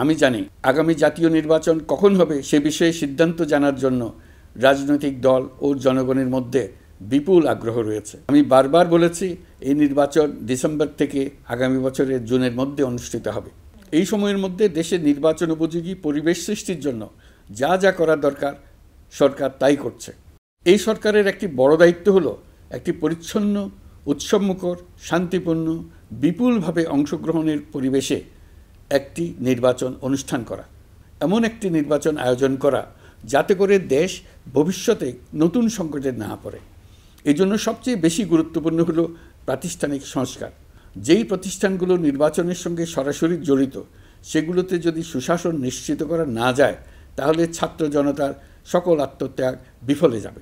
আমি জানি আগামী জাতীয় নির্বাচন কখন হবে সে বিষয়ে সিদ্ধান্ত জানার জন্য রাজনৈতিক দল ও জনগণের মধ্যে বিপুল আগ্রহ রয়েছে। আমি বারবার বলেছি এই নির্বাচন ডিসেম্বর থেকে আগামী বছরের জুনের মধ্যে অনুষ্ঠিত হবে। এই সময়ের মধ্যে দেশে নির্বাচন উপযোগী পরিবেশ সৃষ্টির জন্য যা যা করা দরকার সরকার তাই করছে। এই সরকারের একটি বড় দায়িত্ব হলো একটি পরিচ্ছন্ন, উৎসবমুখর, শান্তিপূর্ণ, বিপুলভাবে অংশগ্রহণের পরিবেশে একটি নির্বাচন অনুষ্ঠান করা, এমন একটি নির্বাচন আয়োজন করা যাতে করে দেশ ভবিষ্যতে নতুন সংকটে না পড়ে। এই জন্য সবচেয়ে বেশি গুরুত্বপূর্ণ হলো প্রাতিষ্ঠানিক সংস্কার। যেই প্রতিষ্ঠানগুলো নির্বাচনের সঙ্গে সরাসরি জড়িত সেগুলোতে যদি সুশাসন নিশ্চিত করা না যায় তাহলে ছাত্র জনতার সকল আত্মত্যাগ বিফলে যাবে।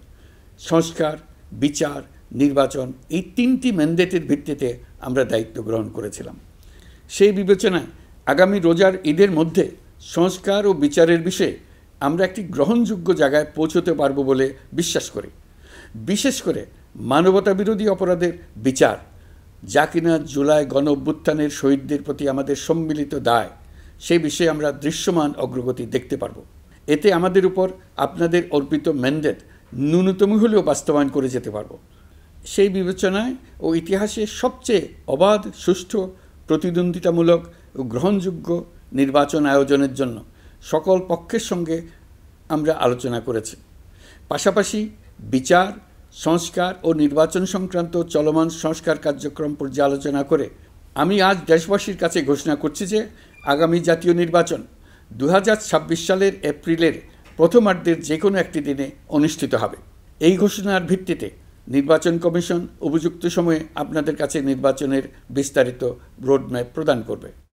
সংস্কার, বিচার, নির্বাচন এই তিনটি ম্যান্ডেটের ভিত্তিতে আমরা দায়িত্ব গ্রহণ করেছিলাম। সেই বিবেচনায় আগামী রোজার ঈদের মধ্যে সংস্কার ও বিচারের বিষয়ে আমরা একটি গ্রহণযোগ্য জায়গায় পৌঁছতে পারব বলে বিশ্বাস করি। বিশেষ করে মানবতাবিরোধী অপরাধের বিচার, যা কিনা জুলাই গণ অভ্যুত্থানের শহীদদের প্রতি আমাদের সম্মিলিত দায়, সেই বিষয়ে আমরা দৃশ্যমান অগ্রগতি দেখতে পারব। এতে আমাদের উপর আপনাদের অর্পিত ম্যান্ডেট ন্যূনতম হলেও বাস্তবায়ন করে যেতে পারব। সেই বিবেচনায় ও ইতিহাসে সবচেয়ে অবাধ, সুষ্ঠু, প্রতিদ্বন্দ্বিতামূলক ও গ্রহণযোগ্য নির্বাচন আয়োজনের জন্য সকল পক্ষের সঙ্গে আমরা আলোচনা করেছি। পাশাপাশি বিচার, সংস্কার ও নির্বাচন সংক্রান্ত চলমান সংস্কার কার্যক্রম পর্যালোচনা করে আমি আজ দেশবাসীর কাছে ঘোষণা করছি যে আগামী জাতীয় নির্বাচন 2026 সালের এপ্রিলের প্রথমার্ধের যে কোনো একটি দিনে অনুষ্ঠিত হবে। এই ঘোষণার ভিত্তিতে নির্বাচন কমিশন উপযুক্ত সময়ে আপনাদের কাছে নির্বাচনের বিস্তারিত রোডম্যাপ প্রদান করবে।